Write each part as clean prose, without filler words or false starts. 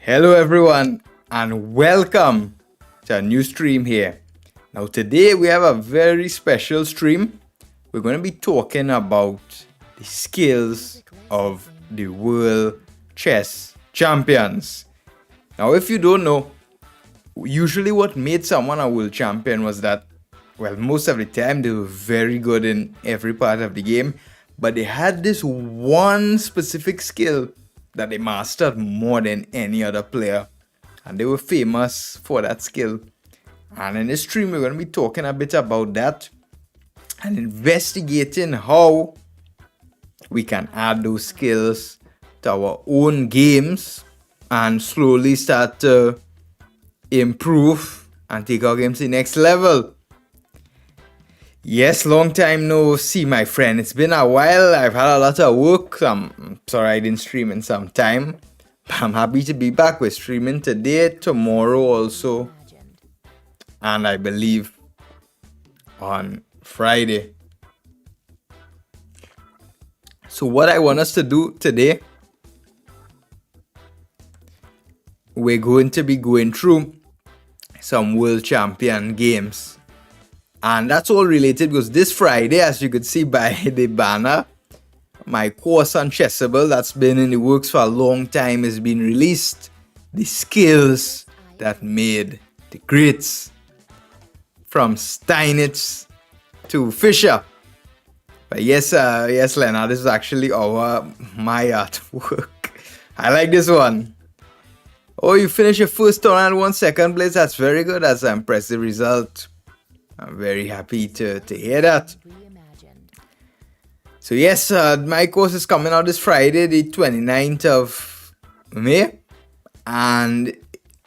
Hello everyone and welcome to a new stream here. Now today we have a very special stream. We're going to be talking about the skills of the world chess champions. Now if you don't know, usually what made someone a world champion was that, well, most of the time they were very good in every part of the game, but they had this one specific skill that they mastered more than any other player, and they were famous for that skill. And in this stream we're going to be talking a bit about that and investigating how we can add those skills to our own games and slowly start to improve and take our games to the next level. Yes, long time no see, my friend. It's been a while. I've had a lot of work. I'm sorry I didn't stream in some time. But I'm happy to be back. We're streaming today, tomorrow also, and I believe on Friday. So what I want us to do today, we're going to be going through some world champion games. And that's all related because this Friday, as you could see by the banner, my course on Chessable that's been in the works for a long time is being released. The skills that made the greats, from Steinitz to Fischer. But yes, Leonard, this is actually my artwork. I like this one. Oh, you finished your first turn and won second place. That's very good. That's an impressive result. I'm very happy to hear that. So yes, my course is coming out this Friday, the 29th of May. And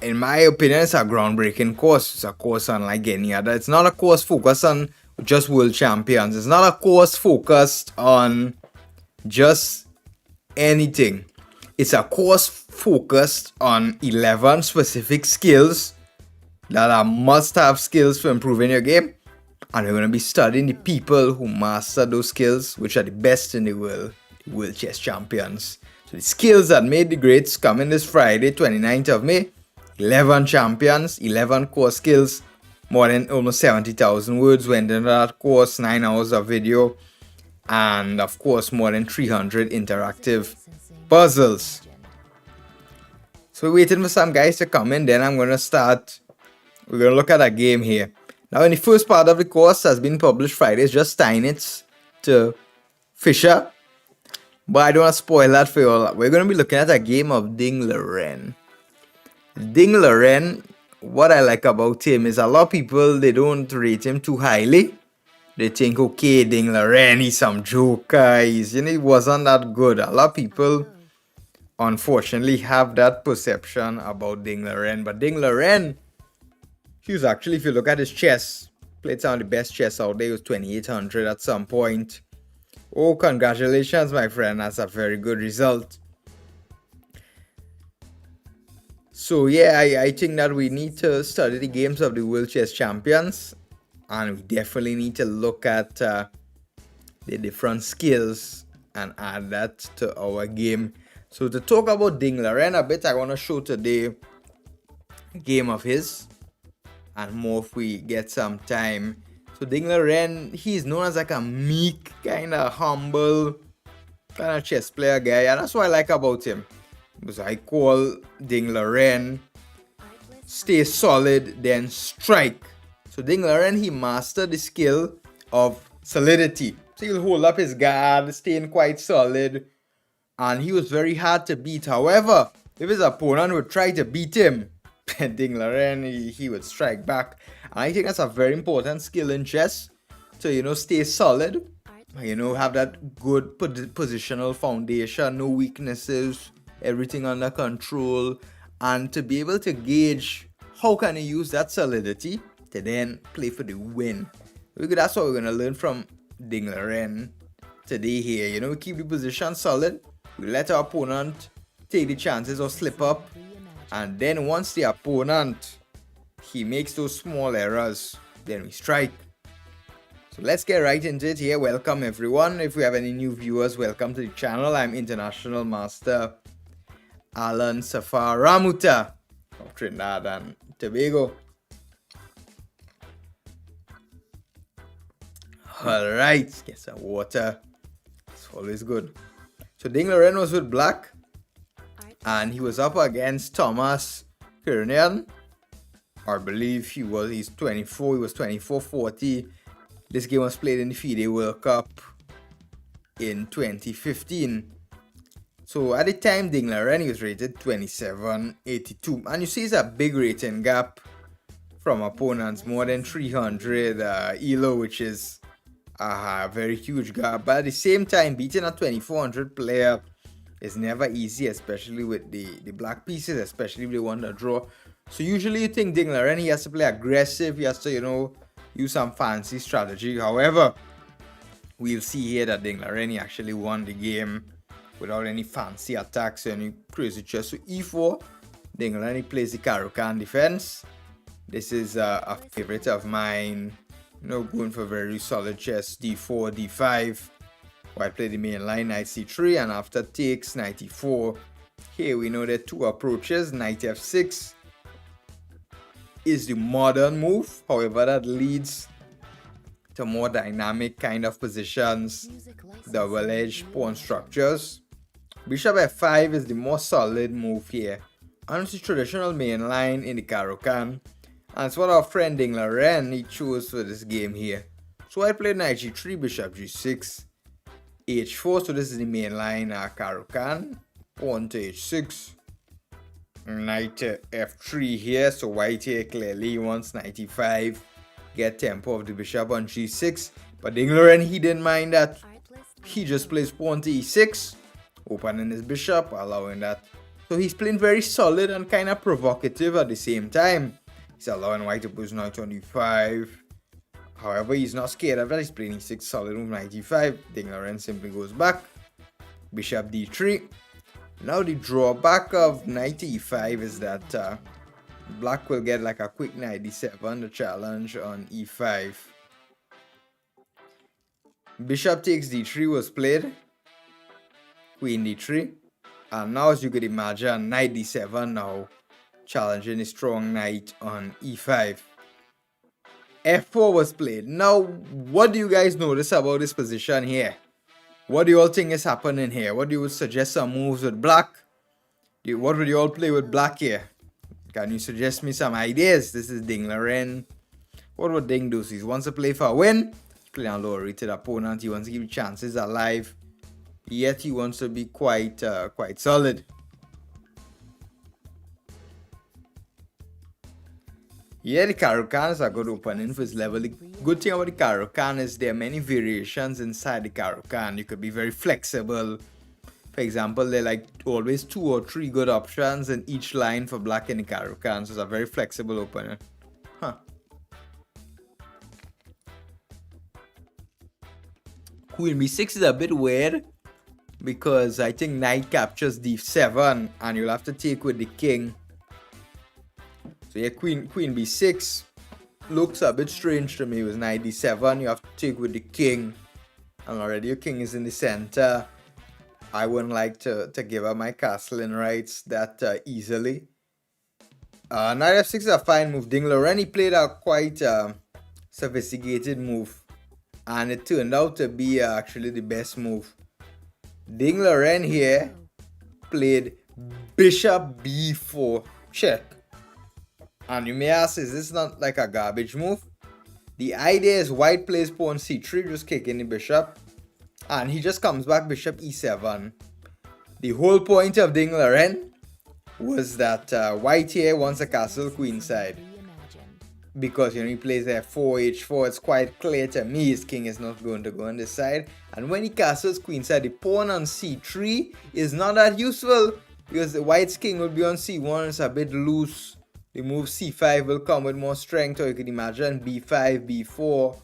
in my opinion, it's a groundbreaking course. It's a course unlike any other. It's not a course focused on just world champions. It's not a course focused on just anything. It's a course focused on 11 specific skills that are must-have skills for improving your game, and we're going to be studying the people who master those skills, which are the best in the world chess champions. So the skills that made the greats coming this Friday, 29th of May. 11 champions, 11 core skills, more than almost 70,000 words went into that course, 9 hours of video, and of course more than 300 interactive puzzles. So we're waiting for some guys to come in, then I'm going to start. We're going to look at a game here. Now, in the first part of the course has been published Friday, it's just Steinitz to Fischer. But I don't want to spoil that for you all. We're going to be looking at a game of Ding Liren. Ding Liren, what I like about him is a lot of people, they don't rate him too highly. They think, okay, Ding Liren, he's some joker. He wasn't that good. A lot of people, unfortunately, have that perception about Ding Liren. But Ding Liren, he was actually, if you look at his chess, played some of the best chess out there. He was 2800 at some point. Oh, congratulations, my friend. That's a very good result. So yeah, I think that we need to study the games of the world chess champions, and we definitely need to look at the different skills and add that to our game. So to talk about Ding Liren a bit, I want to show today a game of his, and more if we get some time. So Ding Liren, he's known as like a meek, kind of humble, kind of chess player guy, and that's what I like about him. Because I call Ding Liren stay solid, then strike. So Ding Liren, he mastered the skill of solidity. So he'll hold up his guard, staying quite solid, and he was very hard to beat. However, if his opponent would try to beat him, Ding Liren, he would strike back. And I think that's a very important skill in chess. To, stay solid, have that good positional foundation, no weaknesses, everything under control, and to be able to gauge how can you use that solidity to then play for the win. That's what we're going to learn from Ding Liren today here. We keep the position solid, we let our opponent take the chances or slip up, and then once the opponent, he makes those small errors, then we strike. So let's get right into it here. Welcome everyone. If we have any new viewers, welcome to the channel. I'm International Master Alan-Safar Ramoutar of Trinidad and Tobago. Alright, get some water. It's always good. So Ding Loren was with black, and he was up against Thomas Kirnian. I believe he's 24, he was 24-40. This game was played in the FIDE World Cup in 2015. So at the time, Ding Loren was rated 2782. And you see it's a big rating gap from opponents, more than 300 ELO, which is a very huge gap. But at the same time, beating a 2400 player is never easy, especially with the black pieces, especially if they want to draw. So usually you think Ding Loren, he has to play aggressive, he has to, use some fancy strategy. However, we'll see here that Ding Loren, he actually won the game without any fancy attacks or any crazy chess. So e4, Ding Loren, he plays the Caro-Kann defense. This is a favorite of mine, going for very solid chess. D4, D5. I play the main line, knight C3, and after takes, knight E4. Here we know there are two approaches. Knight F6 is the modern move. However, that leads to more dynamic kind of positions, double-edged pawn structures. Bishop F5 is the more solid move here. And it's the traditional main line in the Caro-Kann. And it's what our friend Ding Loren, he chose for this game here. So I played knight G3, bishop G6, H4. So this is the main line, Caro-Kann. Pawn to H6. Knight F3 here. So white here clearly wants knight E5. Get tempo of the bishop on G6. But Ding Loren, he didn't mind that. He just plays pawn to E6. Opening his bishop, allowing that. So he's playing very solid and kind of provocative at the same time. He's allowing white to push knight on E5. However, he's not scared of that. He's playing E6 solid move, knight E5. Ding Loren simply goes back. Bishop D3. Now the drawback of knight E5 is that black will get like a quick knight D7, the challenge on E5. Bishop takes D3 was played. Queen D3. And now, as you could imagine, knight D7 now challenging a strong knight on E5. F4 was played. Now, what do you guys notice about this position here? What do you all think is happening here? What do you suggest some moves with black? What would you all play with black here? Can you suggest me some ideas? This is Ding Loren. What would Ding do? So he wants to play for a win. He's playing a lower rated opponent. He wants to give chances alive. Yet he wants to be quite solid. Yeah, the Caro-Kann is a good opening for his level. The good thing about the Caro-Kann is there are many variations inside the Caro-Kann. You could be very flexible. For example, there are like always 2 or 3 good options in each line for black in the Caro-Kann. So it's a very flexible opener. Queen B6 is a bit weird, because I think knight captures D7 and you'll have to take with the king. So yeah, queen B6 looks a bit strange to me. With knight D7, you have to take with the king, and already your king is in the center. I wouldn't like to give up my castling rights that easily. Knight F6 is a fine move. Ding Loren, he played a quite sophisticated move, and it turned out to be actually the best move. Ding Loren here played bishop b4 check. And you may ask, is this not like a garbage move? The idea is white plays pawn c3, just kicking the bishop. And he just comes back bishop e7. The whole point of Ding Loren was that white here wants a castle queenside. Because he plays f4, h4, it's quite clear to me his king is not going to go on this side. And when he castles queenside, the pawn on c3 is not that useful, because the white's king will be on c1, it's a bit loose. The move c5 will come with more strength, or you could imagine b5, b4,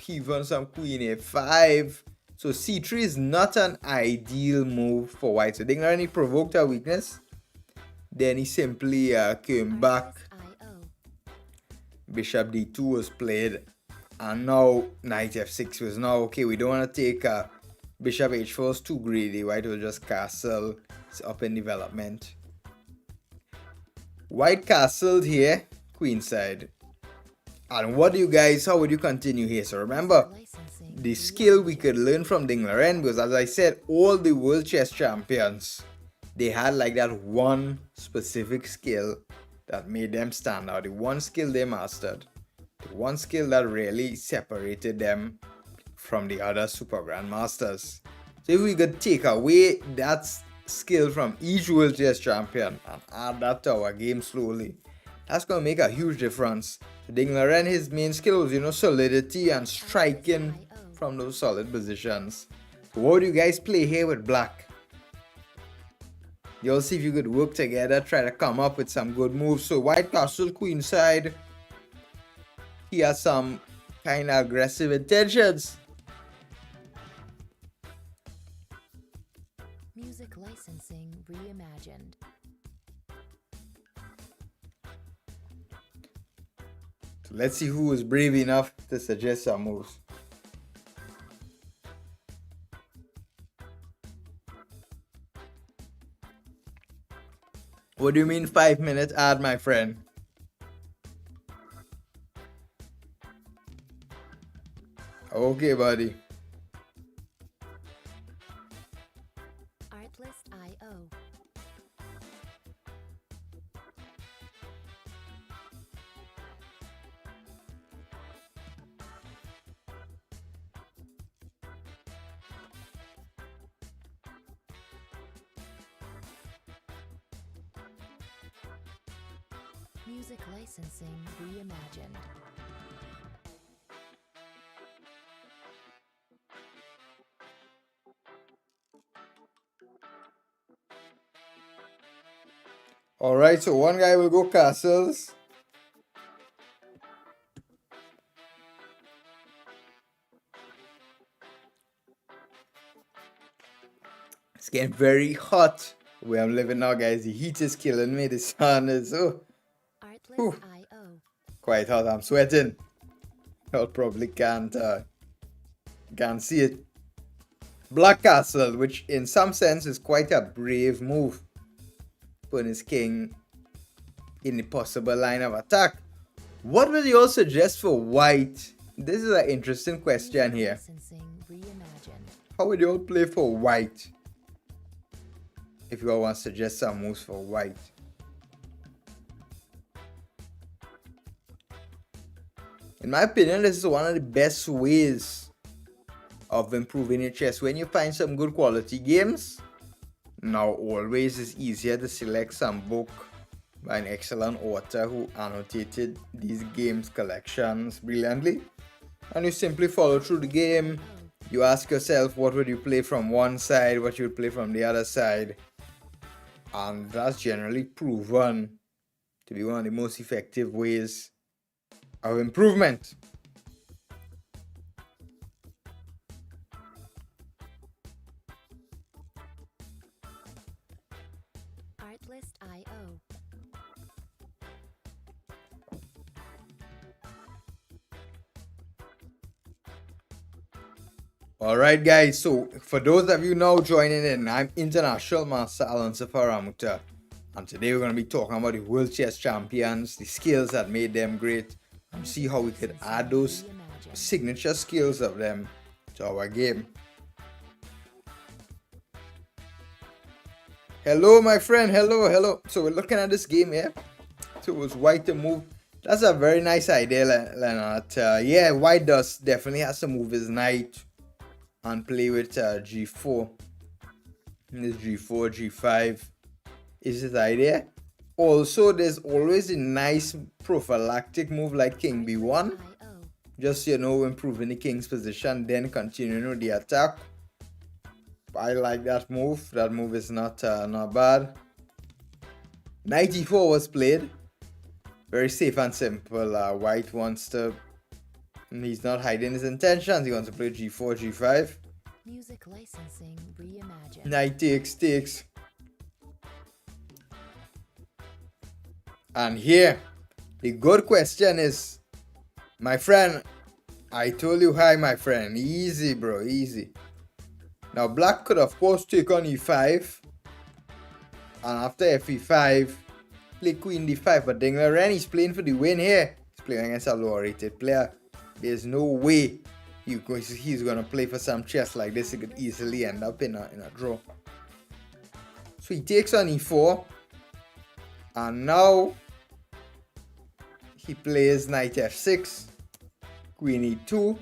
even some queen a5. So c3 is not an ideal move for white. So Ding Loren, he provoked a weakness. Then he simply came back. Bishop d2 was played, and now knight f6 was now okay. We don't want to take bishop h4 is too greedy. White will just castle. It's up in development. White castled here, queenside. And what do you guys, how would you continue here? So remember, the skill we could learn from Ding Loren, because as I said, all the world chess champions, they had like that one specific skill that made them stand out. The one skill they mastered. The one skill that really separated them from the other super grandmasters. So if we could take away that skill from each world chess champion and add that to our game slowly, that's going to make a huge difference. So Ding Loren, his main skill was, solidity and striking from those solid positions. So what do you guys play here with black? You'll see if you could work together, try to come up with some good moves. So white castle queenside. He has some kind of aggressive intentions. Music licensing reimagined. So let's see who is brave enough to suggest some moves. What do you mean 5 minutes ad, my friend? Okay, buddy. Artlist.io. Music licensing reimagined. Alright, so one guy will go castles. It's getting very hot where I'm living now, guys. The heat is killing me. The sun is Artlist.io. quite hot. I'm sweating. Y'all probably can't see it. Black castle, which in some sense is quite a brave move. Putting his king in the possible line of attack. What would you all suggest for white? This is an interesting question here. How would you all play for white? If you all want to suggest some moves for white. In my opinion, this is one of the best ways of improving your chess. When you find some good quality games, now always it's easier to select some book by an excellent author who annotated these games collections brilliantly, and you simply follow through the game. You ask yourself what would you play from one side, what you would play from the other side, and that's generally proven to be one of the most effective ways of improvement. Artlist.io. Alright guys, so for those of you now joining in, I'm International Master Alan-Safar Ramoutar, and today we're going to be talking about the World Chess Champions, the skills that made them great, and see how we could add those signature skills of them to our game. Hello my friend, hello. So we're looking at this game here. So it was white to move. That's a very nice idea, Leonard. Yeah, white definitely has to move his knight and play with g4. This g4, g5 is his idea. Also, there's always a nice prophylactic move like king b1. Just, improving the king's position, then continuing with the attack. I like that move. That move is not bad. Knight e4 was played. Very safe and simple. White wants to... He's not hiding his intentions. He wants to play g4, g5. Music licensing reimagined. Knight takes. And here, the good question is, my friend, I told you hi, my friend. Easy, bro, easy. Now, black could, of course, take on e5. And after fe5, play queen d5, but Ding Liren, he's playing for the win here. He's playing against a lower-rated player. There's no way he's gonna play for some chess like this. It could easily end up in a draw. So he takes on e4, and now he plays knight f6, queen e2.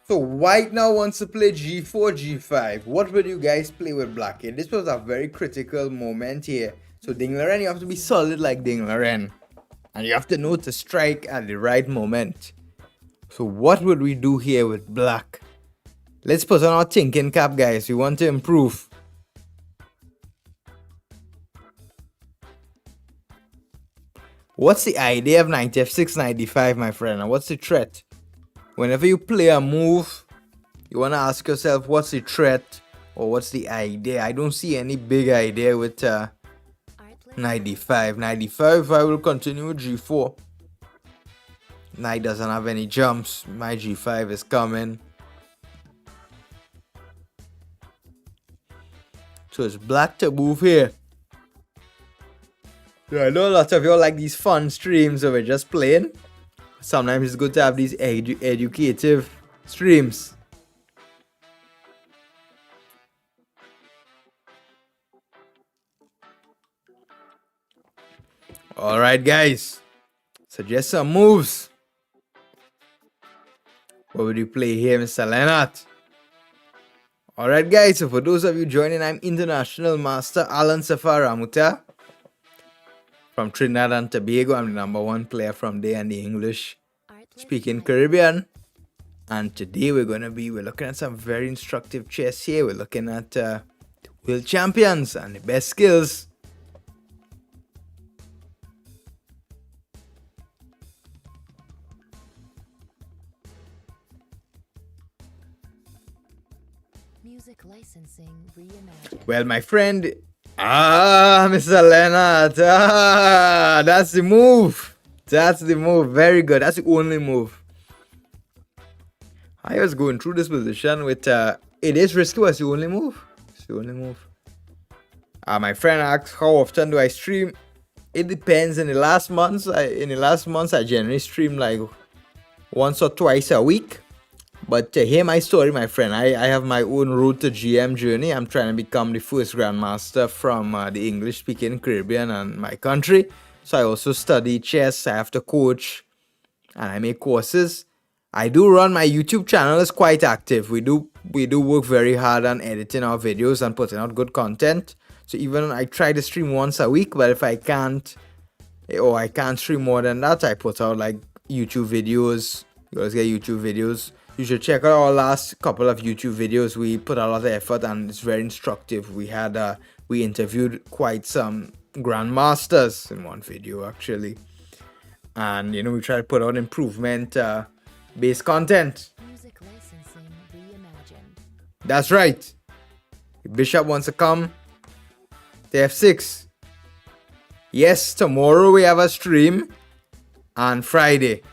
So white now wants to play g4, g5. What would you guys play with black here? This was a very critical moment here. So Ding Liren, you have to be solid like Ding Liren, and you have to know to strike at the right moment. So what would we do here with black? Let's put on our thinking cap, guys. We want to improve. What's the idea of knight f6, knight d5, my friend? And what's the threat? Whenever you play a move, you want to ask yourself, what's the threat or what's the idea? I don't see any big idea with knight d5. Knight d5, I will continue with g4. Knight doesn't have any jumps. My g5 is coming. So it's black to move here. Yeah, I know a lot of y'all like these fun streams where we're just playing. Sometimes it's good to have these educative streams. Alright guys, suggest some moves. What would you play here, Mr. Leonard? Alright guys, so for those of you joining, I'm International Master Alan-Safar Ramoutar from Trinidad and Tobago. I'm the #1 player from there in the English speaking Caribbean. And today we're looking at some very instructive chess here. We're looking at world champions and the best skills. Music licensing reimagined. Well, my friend, Mr. Leonard, that's the move. That's the move. Very good. That's the only move. I was going through this position with, it is risky, but it's the only move. It's the only move. My friend asked, how often do I stream? It depends. In the last months, I generally stream like once or twice a week. But to hear my story, my friend, I have my own road to GM journey. I'm trying to become the first grandmaster from the English-speaking Caribbean and my country. So I also study chess. I have to coach, and I make courses. I do run my YouTube channel. Is quite active. We do work very hard on editing our videos and putting out good content. So even I try to stream once a week, but if I can't, or I can't stream more than that, I put out like YouTube videos. You guys get YouTube videos. You should check out our last couple of YouTube videos. We put a lot of effort and it's very instructive. We interviewed quite some grandmasters in one video actually. And we try to put out improvement based content. Music licensing reimagined. That's right. The bishop wants to come to f6. Yes, tomorrow we have a stream and Friday.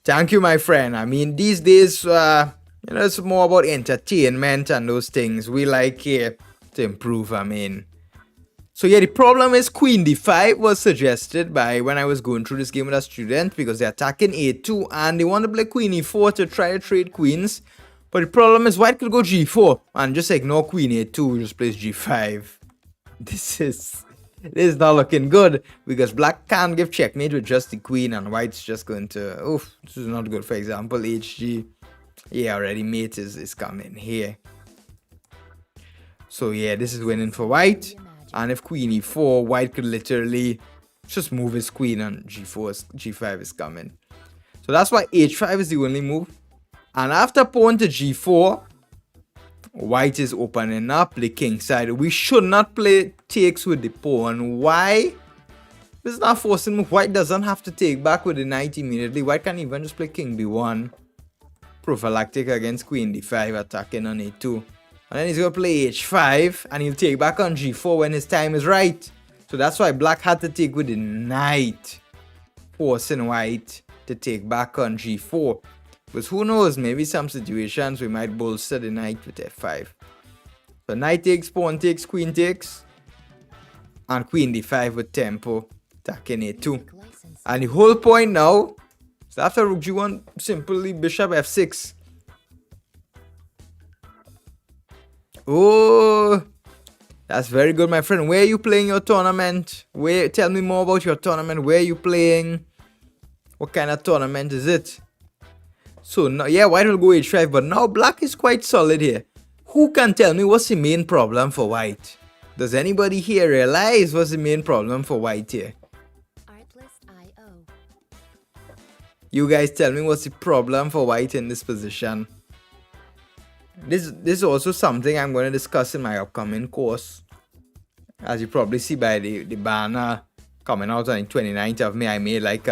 Thank you, my friend. I mean, these days, it's more about entertainment and those things. We like here to improve, I mean. So yeah, the problem is queen d5 was suggested by when I was going through this game with a student because they're attacking a2 and they want to play queen e4 to try to trade queens. But the problem is white could go g4 and just ignore queen a2, just plays g5. This is not looking good because black can't give checkmate with just the queen and white's just going to, this is not good. For example, hg, yeah, already mate is coming here. So yeah, this is winning for white. And if queen e4, white could literally just move his queen and g5 is coming. So that's why h5 is the only move. And after pawn to g4, white is opening up the king side. We should not play takes with the pawn. Why? This is not forcing move. White doesn't have to take back with the knight immediately. White can even just play king b1. Prophylactic against queen d5, attacking on a2. And then he's going to play h5 and he'll take back on g4 when his time is right. So that's why black had to take with the knight, forcing white to take back on g4. But who knows, maybe some situations we might bolster the knight with f5. So knight takes, pawn takes, queen takes. And queen d5 with tempo, attacking a2. Music licensing. And the whole point now is after rook g1, simply bishop f6. Oh, that's very good, my friend. Where are you playing your tournament? Tell me more about your tournament. Where are you playing? What kind of tournament is it? So now, yeah, white will go h5, but now black is quite solid here. Who can tell me what's the main problem for white? Does anybody here realize what's the main problem for white here? Artlist.io. You guys tell me what's the problem for white in this position. This is also something I'm going to discuss in my upcoming course. As you probably see by the banner coming out on the 29th of May, I made like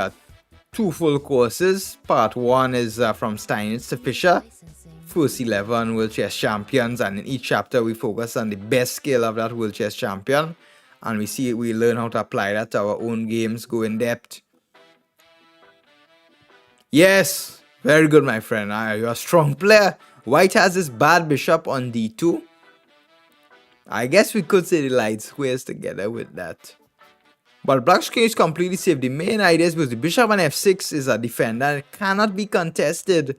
2 full courses. Part 1 is from Steinitz to Fischer, Licensing. first 11 World Chess Champions, and in each chapter we focus on the best skill of that World Chess Champion, and we learn how to apply that to our own games, go in depth. Yes, very good, my friend. You're a strong player. White has this bad bishop on d2. I guess we could say the light squares together with that. But black's king is completely safe. The main idea is because the bishop on f6 is a defender and it cannot be contested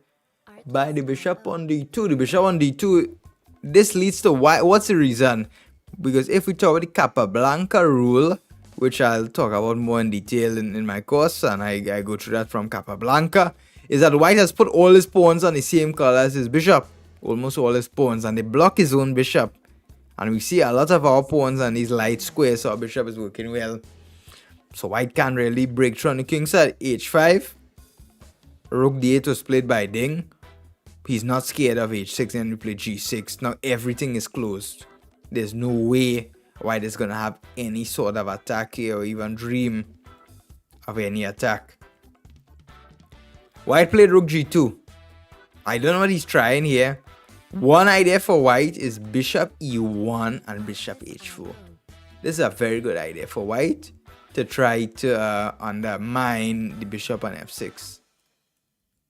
by the bishop on d2. The bishop on d2, this leads to why. What's the reason? Because if we talk about the Capablanca rule, which I'll talk about more in detail in my course, and I go through that from Capablanca, is that white has put all his pawns on the same color as his bishop. Almost all his pawns, and they block his own bishop. And we see a lot of our pawns on these light squares, so our bishop is working well. So white can't really break through on the king side. h5. Rook d8 was played by Ding. He's not scared of h6, and we play g6. Now everything is closed. There's no way white is going to have any sort of attack here or even dream of any attack. White played rook g2. I don't know what he's trying here. One idea for white is bishop e1 and bishop h4. This is a very good idea for white to try to undermine the bishop on f6.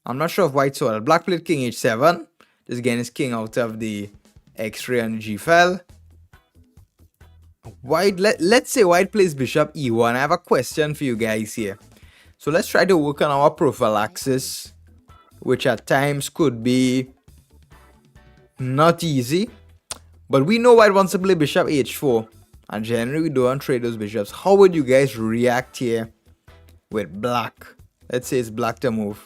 I'm not sure if white saw that. Black played king h7. Just getting his king out of the x-ray on the g file. White, let's say white plays bishop e1. I have a question for you guys here. So let's try to work on our prophylaxis, which at times could be not easy. But we know white wants to play bishop h4. And generally we don't trade those bishops. How would you guys react here with black? Let's say it's black to move.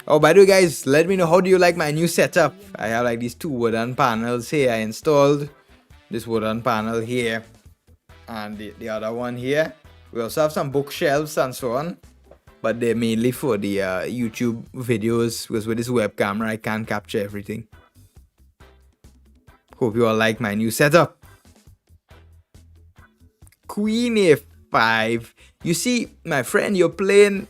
Oh, by the way, guys, let me know, how do you like my new setup? I have like these 2 wooden panels here I installed. This wooden panel here and the other one here. We also have some bookshelves and so on, but they're mainly for the YouTube videos, because with this web camera I can't capture everything. Hope you all like my new setup. Queen a5. You see, my friend, you're playing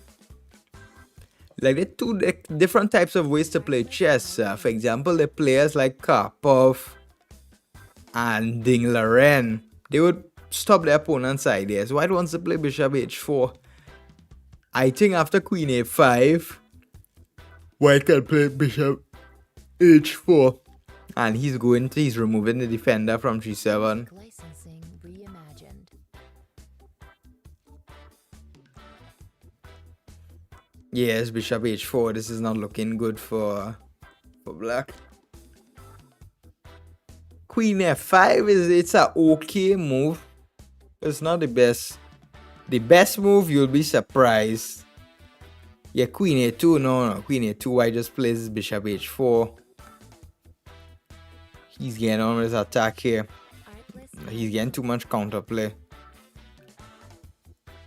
like there are 2 different types of ways to play chess. For example, the players like Karpov and Ding Laren, they would stop their opponent's ideas. White wants to play bishop h4. I think after queen a5, white can play bishop h4. And he's removing the defender from g7. Licensing reimagined. Yes, bishop h4. This is not looking good for black. Queen f5 it's a okay move. It's not the best. The best move, you'll be surprised. Yeah, queen a2. No, queen a2. White just plays bishop h4. He's getting on with his attack here. He's getting too much counterplay.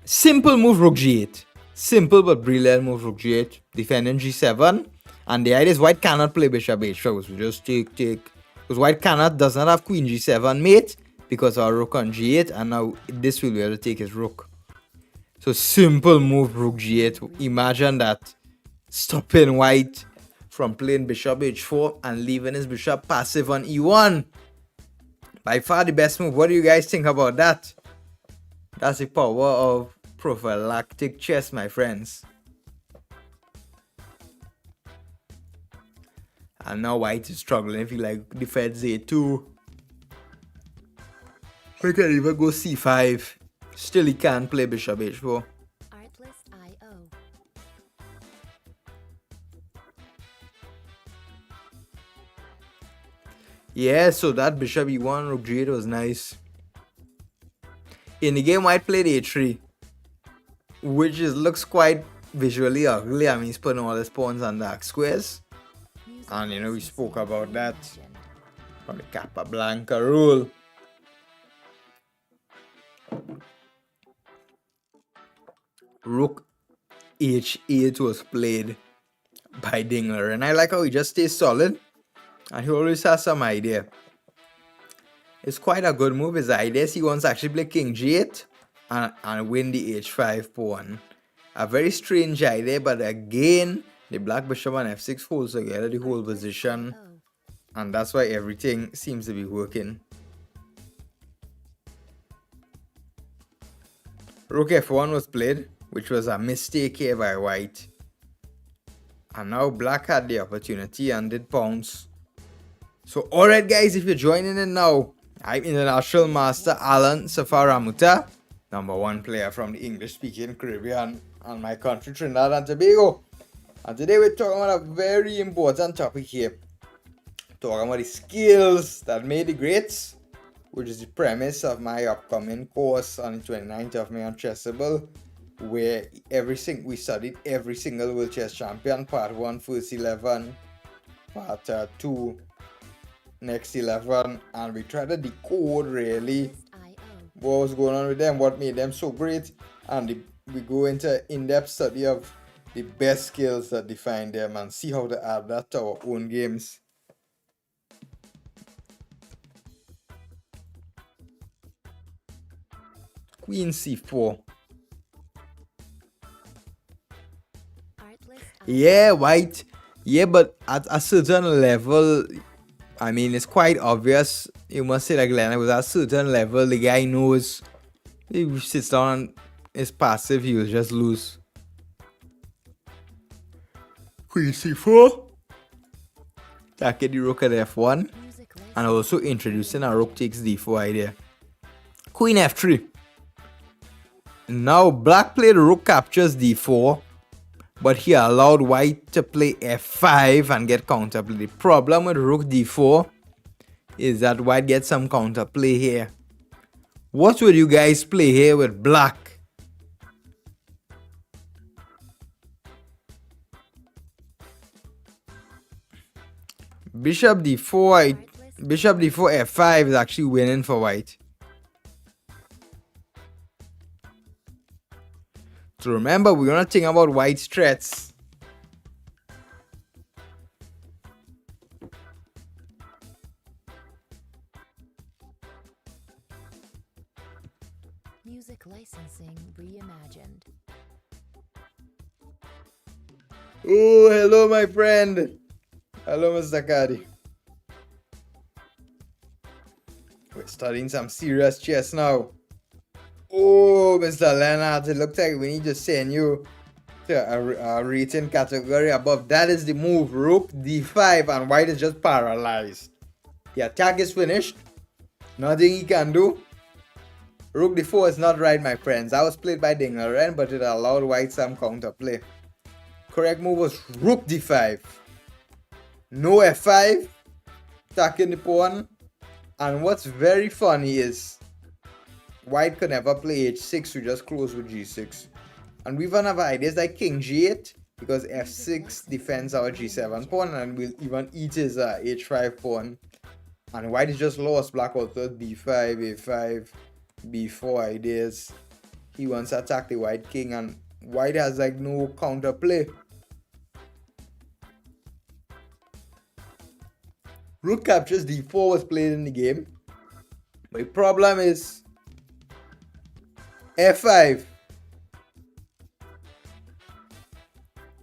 Simple move, rook g8. Simple but brilliant move, rook g8. Defending g7. And the idea is white cannot play bishop h4. So just take. Because white does not have queen g7 mate, because our rook on g8. And now this will be able to take his rook. So simple move, rook g8. Imagine that. Stopping white from playing bishop h4 and leaving his bishop passive on e1. By far the best move. What do you guys think about that? That's the power of prophylactic chess, my friends. And now white is struggling if he like defends a2. We can even go c5. Still he can't play bishop h4. Artlist IO. Yeah, so that bishop e1 rook g8 was nice. In the game, white played a3, which looks quite visually ugly. I mean, he's putting all his pawns on dark squares. And you know, we spoke about that from the Capablanca rule. Rook h8 was played by Dingler, and I like how he just stays solid and he always has some idea. It's quite a good move. His idea is he wants to actually play king g8 and win the h5 pawn. A very strange idea, but again, the black bishop and f6 holds together the whole position, and that's why everything seems to be working. Rook f1 was played, which was a mistake here by white. And now black had the opportunity and did pounce. So alright guys, if you're joining in now, I'm International Master Alan-Safar Ramoutar, #1 player from the English speaking Caribbean and my country Trinidad and Tobago. And today we're talking about a very important topic here. Talking about the skills that made the greats, which is the premise of my upcoming course on the 29th of May on Chessable, where we studied every single World Chess Champion, part 1 first 11, part 2 next 11, and we tried to decode really what was going on with them, what made them so great, and we go into in-depth study of the best skills that define them and see how to add that to our own games. Queen c4. Yeah, white. Yeah, but at a certain level, I mean, it's quite obvious. You must say, like Leonard, was at a certain level, the guy knows if he sits down and is passive, he will just lose. Queen c4. Attacking the rook at f1. And also introducing a rook takes d4 idea. Queen f3. Now black played rook captures d4, but he allowed white to play f5 and get counterplay. The problem with rook d4 is that white gets some counterplay here. What would you guys play here with black? Bishop d4, bishop d4 f5 is actually winning for white. So remember, we're gonna think about white's threats. Music licensing reimagined. Oh, hello, my friend. Hello, Mr. Kadi. We're studying some serious chess now. Oh, Mr. Leonard, it looks like we need to send you to a rating category above. That is the move. Rook d5, and white is just paralyzed. The attack is finished. Nothing he can do. Rook d4 is not right, my friends. That was played by Dingler, but it allowed white some counterplay. Correct move was rook d5. No f5. Attacking the pawn. And what's very funny is white could never play h6, we just close with g6. And we even have ideas like king g8, because f6 defends our g7 pawn and will even eat his h5 pawn. And white is just lost. Black also b5, a5, b4 ideas. He wants to attack the white king and white has like no counterplay. Rook captures d4 was played in the game. But the problem is f5.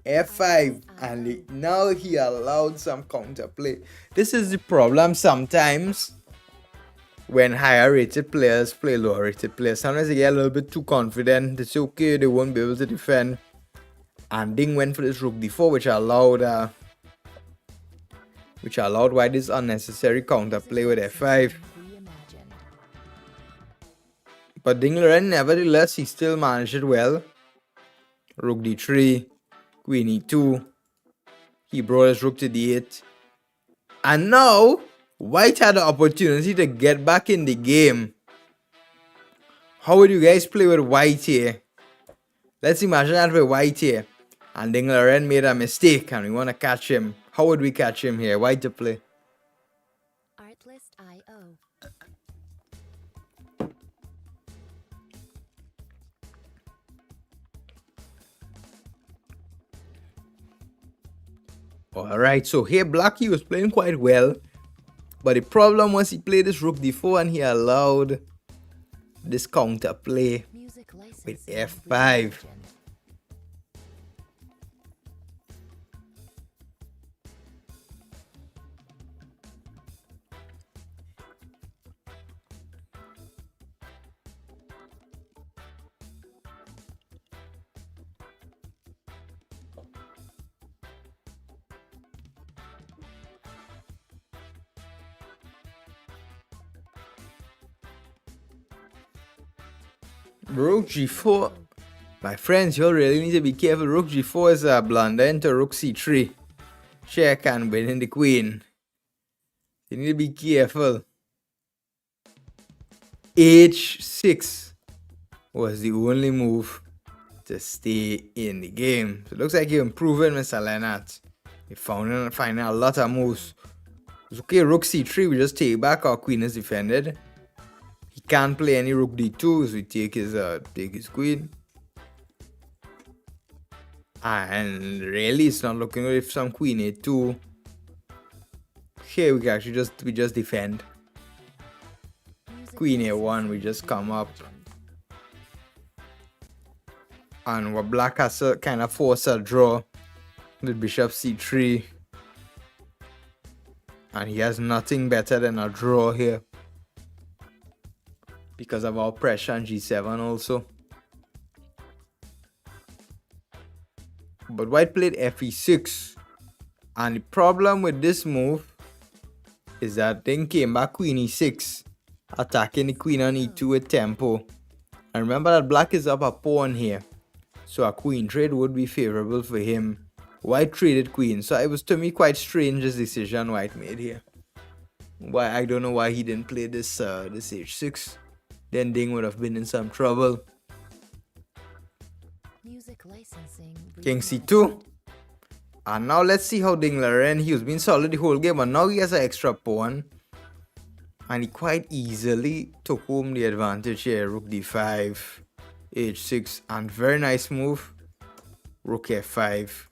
f5, and now he allowed some counterplay. This is the problem sometimes when higher rated players play lower rated players. Sometimes they get a little bit too confident. They say, okay, they won't be able to defend. And Ding went for this rook d4, which allowed white this unnecessary counterplay with f5. But Dinglerin, nevertheless, he still managed it well. Rook d3, queen e2. He brought his rook to d8. And now, white had the opportunity to get back in the game. How would you guys play with white here? Let's imagine that we're white here. And Dinglerin made a mistake and we want to catch him. How would we catch him here? White to play. Artlist.io. Alright, so here black, he was playing quite well. But the problem was he played this rook d4 and he allowed this counter play Music licensing with f5. reimagined. Rook g4. My friends, you all really need to be careful. Rook g4 is a blunder into rook c3. Check and winning the queen. You need to be careful. h6 was the only move to stay in the game. So it looks like you're improving, Mr. Leonard. You're finding a lot of moves. It's okay, rook c3, we just take back, our queen is defended. He can't play any rook d2, so we take his queen. And really it's not looking good if some queen a2. Here we can actually just defend. Music Queen a1, licensing we just come up. reimagined. And what black has to kind of force a draw with bishop c3. And he has nothing better than a draw here. Because of our pressure on g7 also. But white played fe6. And the problem with this move is that then came back queen e6. Attacking the queen on e2 with tempo. And remember that black is up a pawn here. So a queen trade would be favorable for him. White traded queen. So it was to me quite strange this decision white made here. Why I don't know why he didn't play this h6. Then Ding would have been in some trouble. Music licensing King reimagined. c2. And now let's see how Dinglerin, he was being solid the whole game, but now he has an extra pawn. And he quite easily took home the advantage here. Rook d5, h6, and very nice move. Rook f5.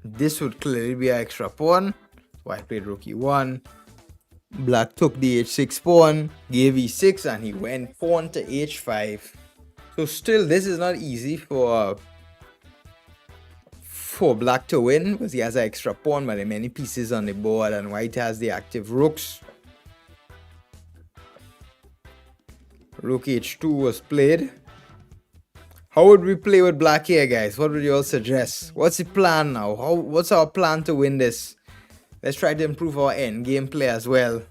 This would clearly be an extra pawn. White played rook e1. Black took the h6 pawn, gave e6, and he went pawn to h5. So still, this is not easy for black to win because he has an extra pawn, but there are many pieces on the board, and white has the active rooks. Rook h2 was played. How would we play with black here, guys? What would you all suggest? What's the plan now? What's our plan to win this? Let's try to improve our end game play as well.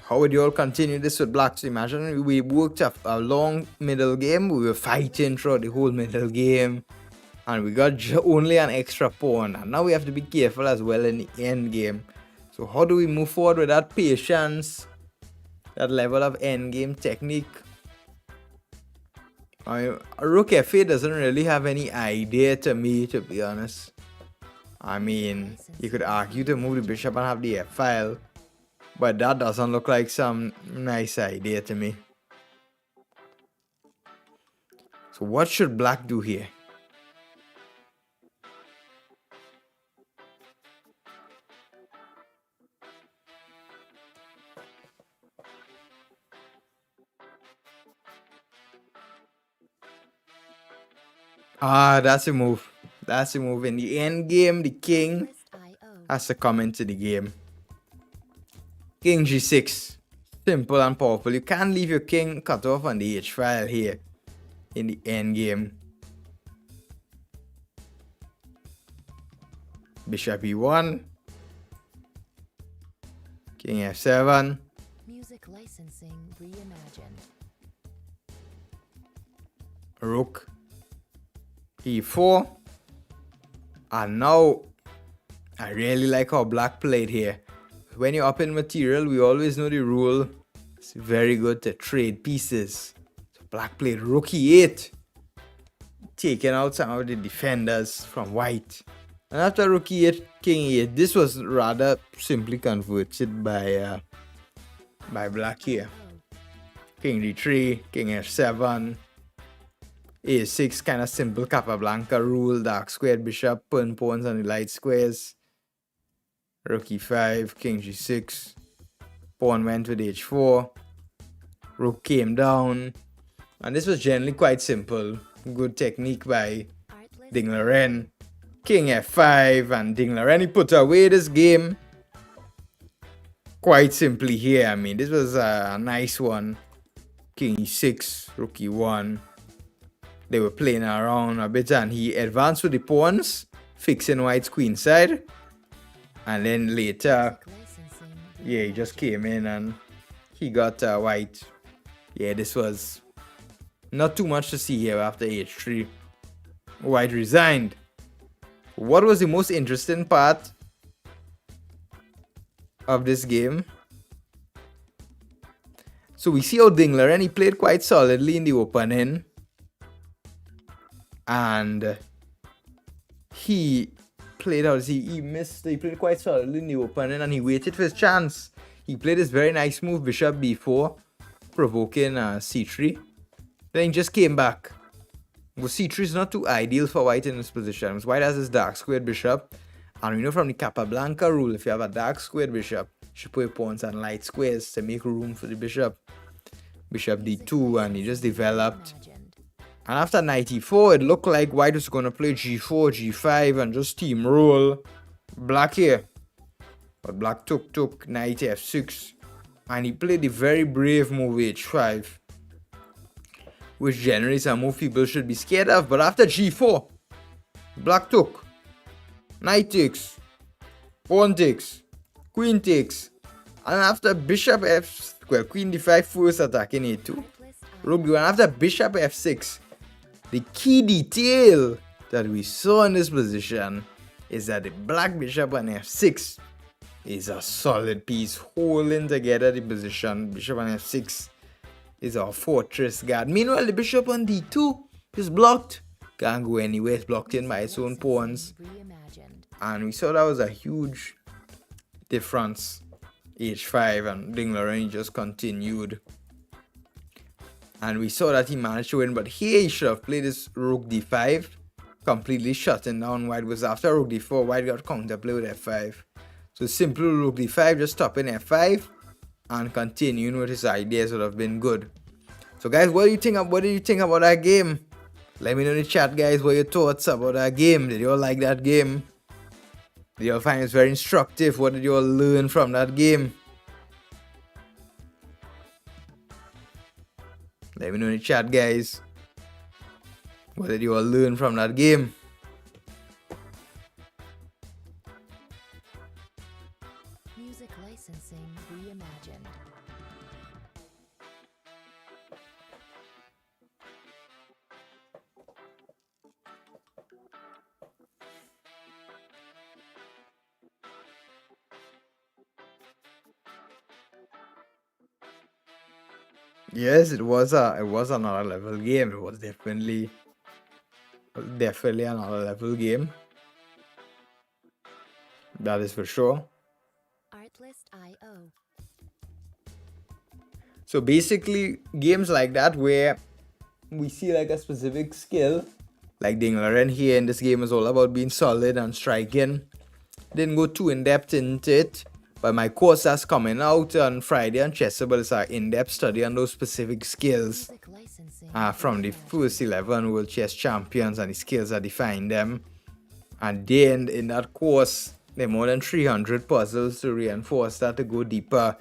How would you all continue this with black? So imagine we worked a long middle game. We were fighting throughout the whole middle game. And we got only an extra pawn. And now we have to be careful as well in the end game. So how do we move forward with that patience? That level of end game technique? Rook f8 doesn't really have any idea to me, to be honest. I mean, you could argue to move the bishop and have the f file. But that doesn't look like some nice idea to me. So what should black do here? Ah, that's a move. That's a move. In the end game, the king Artlist.io. has to come into the game. King G6. Simple and powerful. You can't leave your king cut off on the H file here in the end game. Bishop E1. King F7. Music licensing reimagined. Rook E4. And now I really like how black played here. When you're up in material, we always know the rule. It's very good to trade pieces. So black played rook E8, taking out some of the defenders from white. And after rook E8, king E8, this was rather simply converted by black here. King D3, king F7, A6, kind of simple Capablanca rule, dark squared bishop, putting pawns on the light squares. Rook E5, king G6, pawn went with H4, rook came down, and this was generally quite simple. Good technique by Ding Liren. King F5, and Ding Liren, he put away this game quite simply here. I mean, this was a nice one. King E6, rook E1. They were playing around a bit, and he advanced with the pawns, fixing white's queen side. And then later, yeah, he just came in and he got white. Yeah, this was not too much to see here after H3. White resigned. What was the most interesting part of this game? So we see how Ding Liren, he played quite solidly in the opening. And he played out, he missed, he played quite solidly in the opening and he waited for his chance. He played this very nice move, bishop b4, provoking c3. Then he just came back. But c3 is not too ideal for white in this position. White has this dark squared bishop, and we know from the Capablanca rule, if you have a dark squared bishop, you should put your pawns on light squares to make room for the bishop. Bishop d2, and he just developed. And after knight e4, it looked like white was going to play g4, g5, and just steamroll black here. But black took knight f6, and he played the very brave move h5, which generally some move people should be scared of. But after g4, black took, knight takes, pawn takes, queen takes, and after bishop f, well, queen d5 first attacking a2, rook d1. After bishop f6, the key detail that we saw in this position is that the black bishop on f6 is a solid piece holding together the position. Bishop on f6 is our fortress guard. Meanwhile, the bishop on d2 is blocked. Can't go anywhere. It's blocked in by its own pawns. And we saw that was a huge difference. h5, and Ding Liren just continued. And we saw that he managed to win, but here he should have played this rook d5, completely shutting down white. Was after rook d4, white got counterplay with f5. So simple rook d5, just stopping f5 and continuing with his ideas would have been good. So guys, what do you think about that game? Let me know in the chat, guys, what your thoughts about that game. Did you all like that game? Did you all find it very instructive? What did you all learn from that game? Let me know in the chat, guys. What did you all learn from that game? Music licensing reimagined. Yes, it was another level game. It was definitely another level game. That is for sure. Artlist.io. So basically, games like that where we see like a specific skill, like Ding Liren here in this game is all about being solid and striking. Didn't go too in depth into it, but my course that's coming out on Friday on Chessify is an in-depth study on those specific skills from the first 11 World Chess Champions and the skills that define them. And then in that course, There are more than 300 puzzles to reinforce that, to go deeper,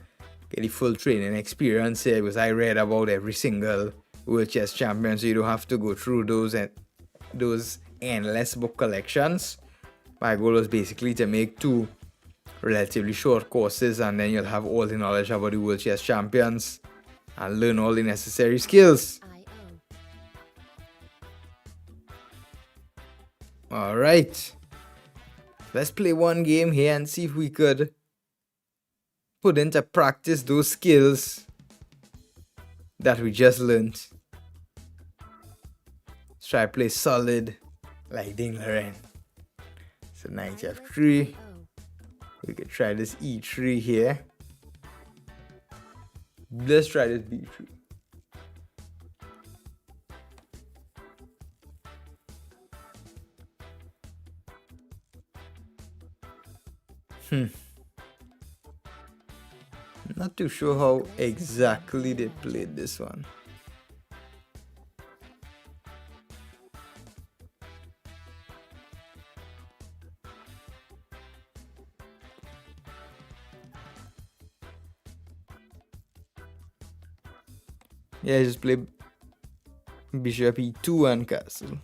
get the full training experience here, because I read about every single World Chess Champion, so you don't have to go through those endless book collections. My goal was basically to make 2 relatively short courses, and then you'll have all the knowledge about the World Chess Champions and learn all the necessary skills. Alright, let's play one game here and see if we could put into practice those skills that we just learned. Let's try to play solid like Ding Lorraine. So knight f3. We could try this e3 here. Let's try this b3. Not too sure how exactly they played this one. Yeah, just play bishop e2 and castle.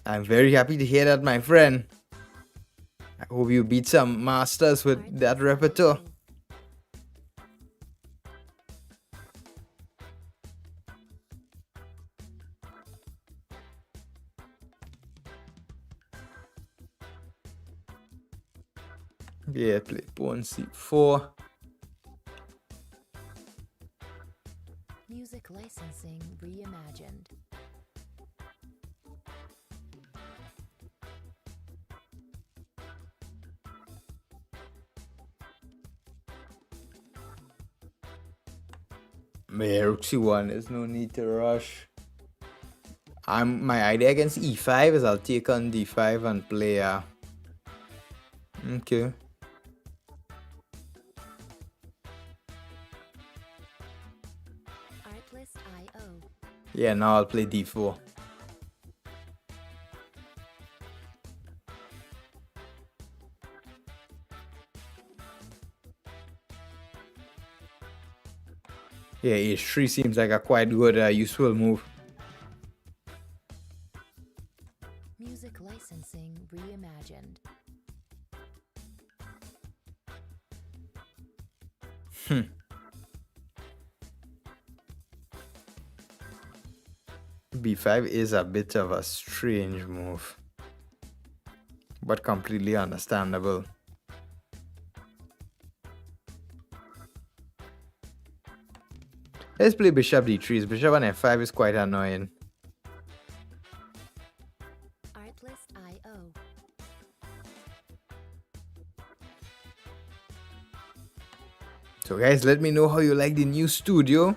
I'm very happy to hear that, my friend. I hope you beat some masters with that repertoire. Yeah, play pawn c4. Music licensing reimagined. Yeah, rook c1, there's no need to rush. My idea against e5 is I'll take on d5 and play okay. Artlist IO. Yeah, now I'll play d4. Yeah, h3 seems like a quite good, useful move. Music licensing reimagined. b5 is a bit of a strange move, but completely understandable. Let's play bishop d3. Bishop on f5 is quite annoying. Artlist IO. So guys, let me know how you like the new studio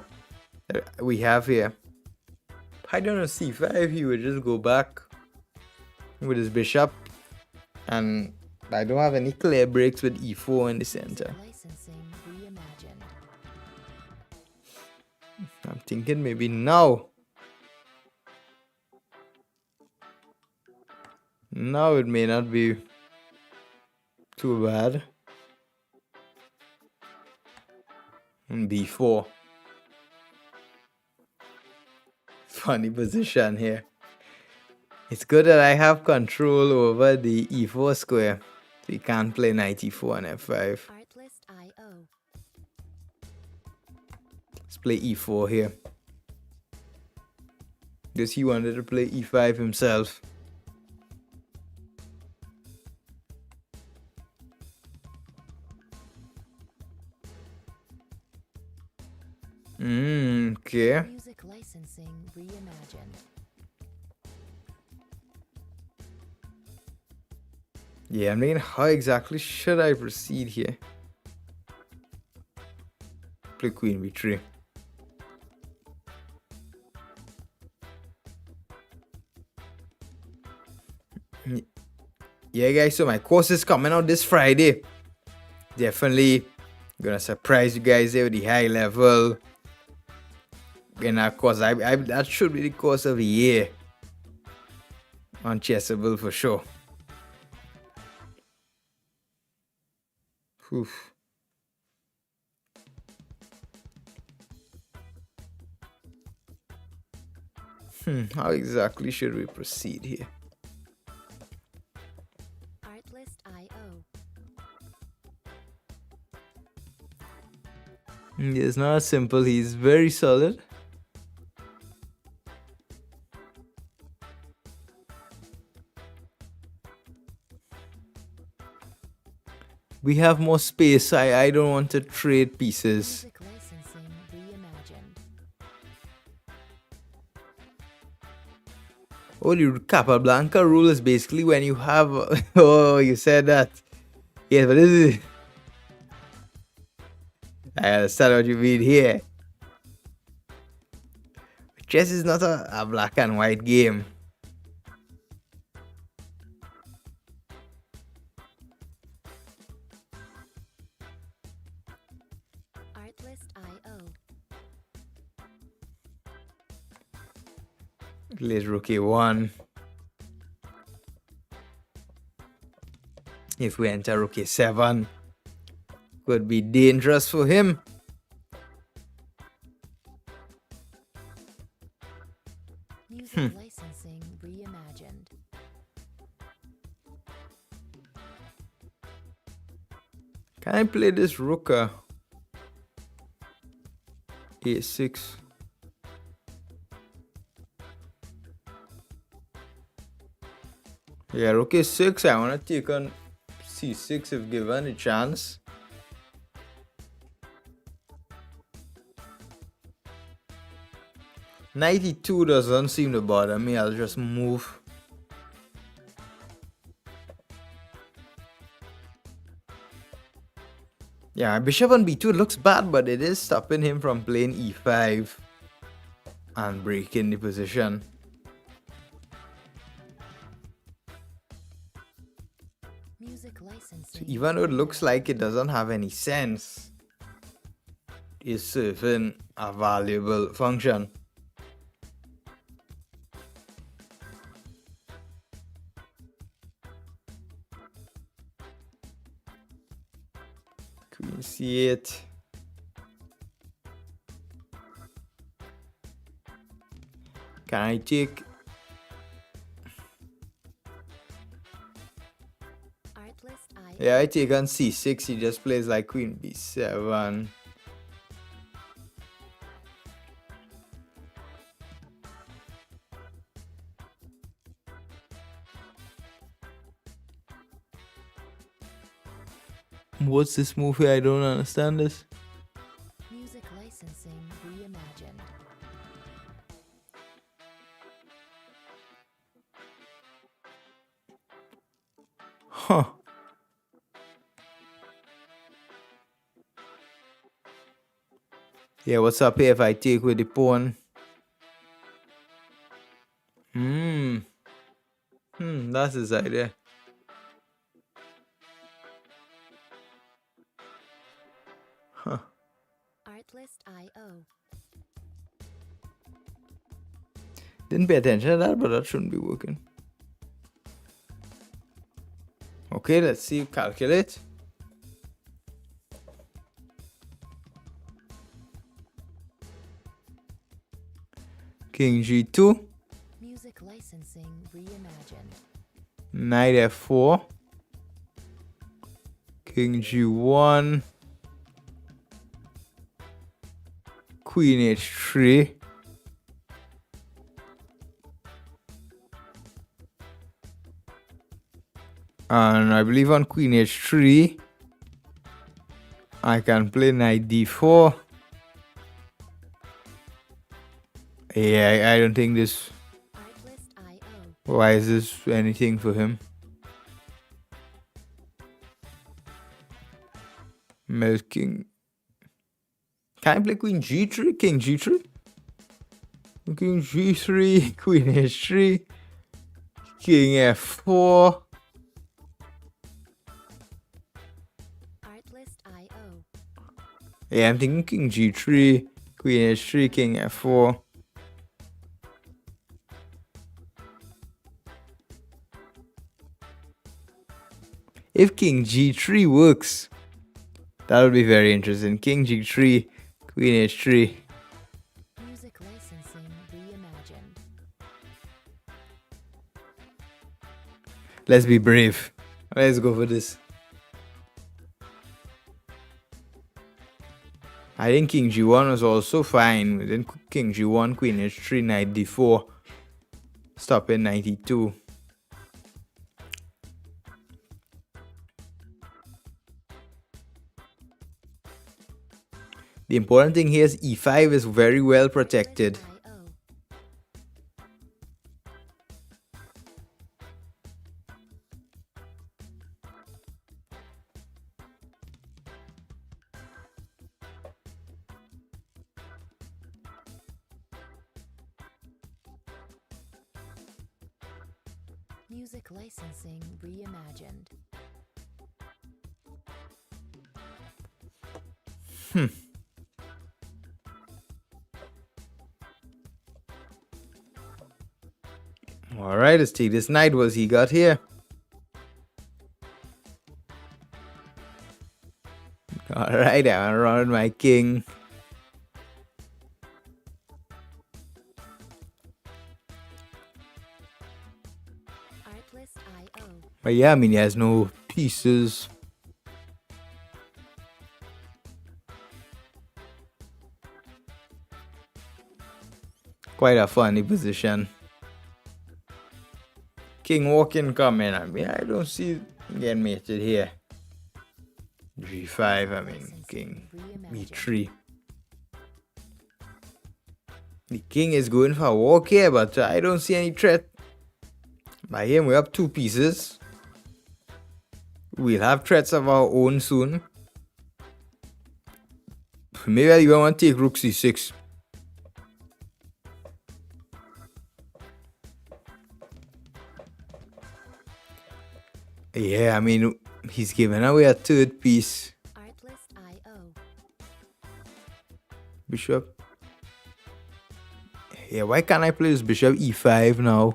that we have here. I don't know, c5, he would just go back with his bishop, and I don't have any clear breaks with e4 in the center. Licensing reimagined. I'm thinking maybe now. Now it may not be too bad. And b4. Funny position here. It's good that I have control over the e4 square, so you can't play knight e4 and f5. Artlist IO. Let's play e4 here. Because he wanted to play e5 himself. Okay. Music licensing reimagined. Yeah, I mean, how exactly should I proceed here? Play queen b3. Yeah, guys, so my course is coming out this Friday. Definitely gonna surprise you guys there with the high level. And of course, that should be the course of the year. Unchessable for sure. Oof. How exactly should we proceed here? Artlist.io. It's not simple. He's very solid. We have more space. I don't want to trade pieces. Music licensing reimagined. Oh, the Capablanca rule is basically when you have. Oh, you said that. Yes, but this is. I understand what you mean here. Chess is not a black and white game. Artlist.io. Plays rook a1. If we enter rook a7, could be dangerous for him. Music licensing reimagined. Can I play this rook a6? Yeah, rook a6. I want to take on c6 if given a chance. Knight e2 doesn't seem to bother me. I'll just move. Yeah, bishop on b2 looks bad, but it is stopping him from playing e5 and breaking the position. Music licensing. So even though it looks like it doesn't have any sense, it's serving a valuable function. Queen c8. Can I take? Artlist.io. Yeah, I take on c6. He just plays like queen b7. What's this move here? I don't understand this. Music licensing reimagined. Huh. Yeah, what's up here if I take with the pawn? That's his idea. Huh. Artlist.io. Didn't pay attention to that, but that shouldn't be working. Okay, let's see. Calculate. King g2. Music licensing reimagined. Knight f4. King g1. Queen h3. And I believe on queen h3, I can play knight d4. Yeah, I don't think this. Artlist.io. Why is this anything for him? Milking. Can I play queen g3? King g3? King g3, queen h3, king f4. Artlist.io. Yeah, I'm thinking king g3, queen h3, king f4. If king g3 works, that would be very interesting. King g3, queen h3. Music licensing reimagined. Let's be brave. Let's go for this. I think king g1 was also fine. Then king g1, queen h3, knight d4. Stop in 92. The important thing here is e5 is very well protected. IO. Music licensing reimagined. Alright, let's take this knight. What's he got here? Alright, I'm around my king. Artlist IO. But yeah, I mean, he has no pieces. Quite a funny position. King walking coming. I mean, I don't see getting mated here. G5, I mean, king b3. The king is going for a walk here, but I don't see any threat. By him, we have two pieces. We'll have threats of our own soon. Maybe I even want to take rook c6. Yeah, I mean, he's giving away a third piece. Artlist IO. Bishop. Yeah, why can't I play this bishop e5 now?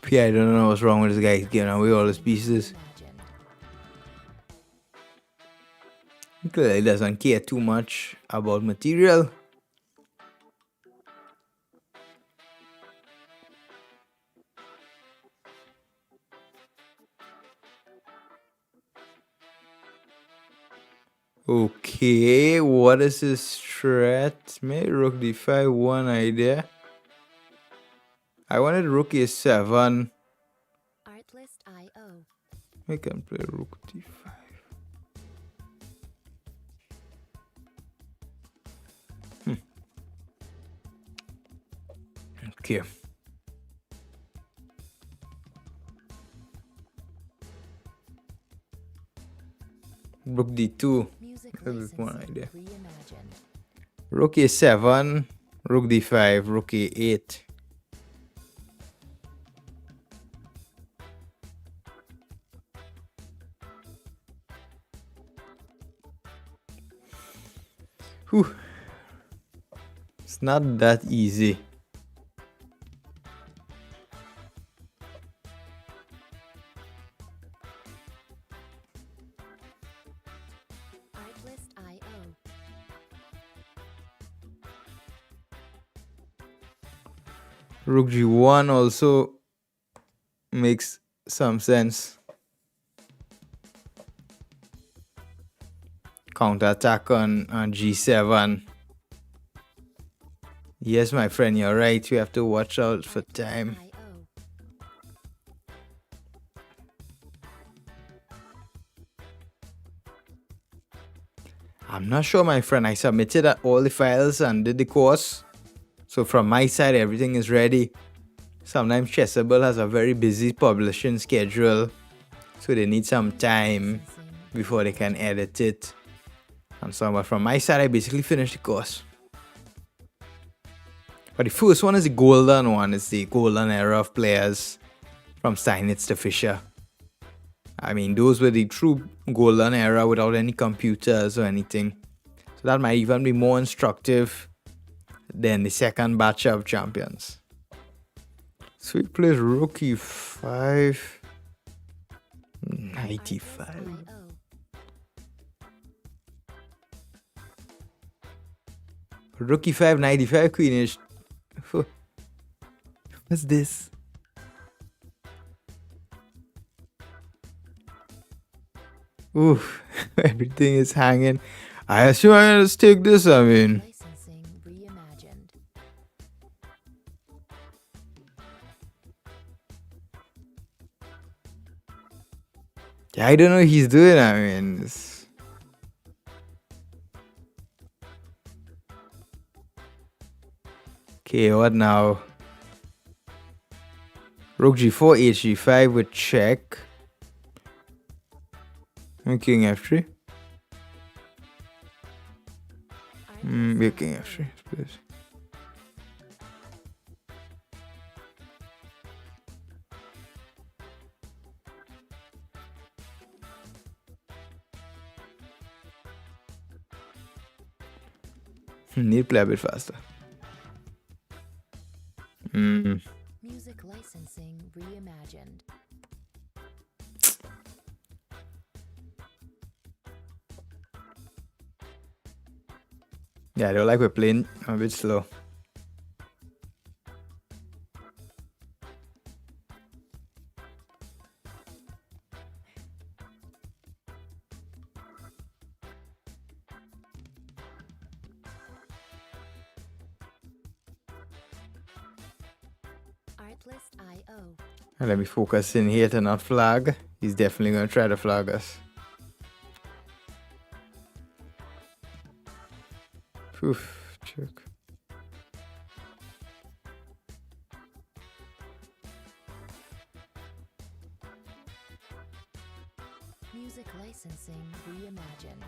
Yeah, I don't know what's wrong with this guy. He's giving away all his pieces. Reimagined. He clearly doesn't care too much about material. Okay, what is his threat? Maybe rook d5, one idea. I wanted rook a7. Artlist IO. I can play rook d5. Okay. Rook d2. Music That is one licensing idea. reimagined. Rook a7. Rook d5. Rook a8. Whew. It's not that easy. Artlist IO. Rook g1 also makes some sense. Counterattack on g7. Yes, my friend, you're right. We have to watch out for time. IO. I'm not sure, my friend. I submitted all the files and did the course. So from my side, everything is ready. Sometimes Chessable has a very busy publishing schedule. So they need some time Licensing. before they can edit it. And so, but from my side, I basically finished the course. But the first one is the golden one. It's the golden era of players from Steinitz to Fischer. I mean, those were the true golden era without any computers or anything. So that might even be more instructive than the second batch of champions. So he plays rook e5, 95. Artlist.io. Rook e5, 95, queen is. What's this? Ooh, everything is hanging. I assume I'm gonna just take this. I mean, Licensing reimagined. yeah, I don't know what he's doing. I mean, okay, what now? Rook g4, hg5 with check. And king f3. Yeah, king f3, please. Need to play a bit faster. Music licensing reimagined. Yeah, I don't like we're playing a bit slow. Artlist.io. Let me focus in here to not flag. He's definitely going to try to flag us. Oof, check. Music licensing reimagined.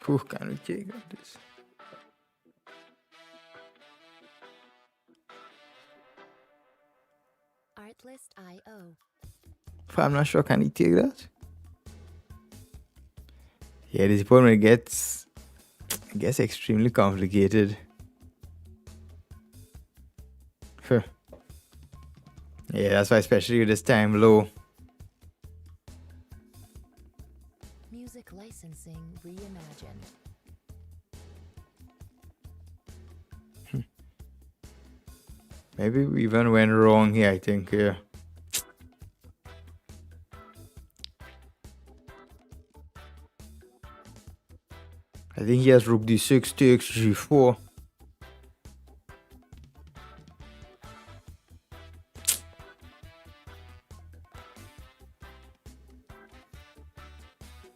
Ooh, can we take this? Artlist.io. I'm not sure, can he take that? Yeah, this opponent gets, I guess, extremely complicated. Huh. Yeah, that's why, especially with this time low. Music licensing reimagined. Maybe we even went wrong here, I think, yeah. I think he has rook d6 takes g4.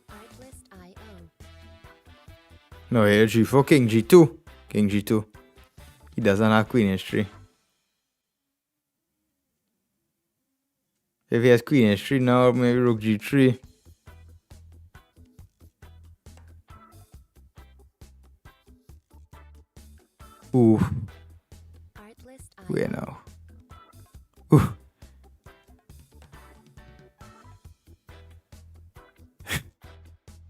Artlist.io. No, here g4, king g2. King g2. He doesn't have queen h3. If he has queen h3 now, maybe rook g3. Ooh, Artlist.io. where now? Ooh.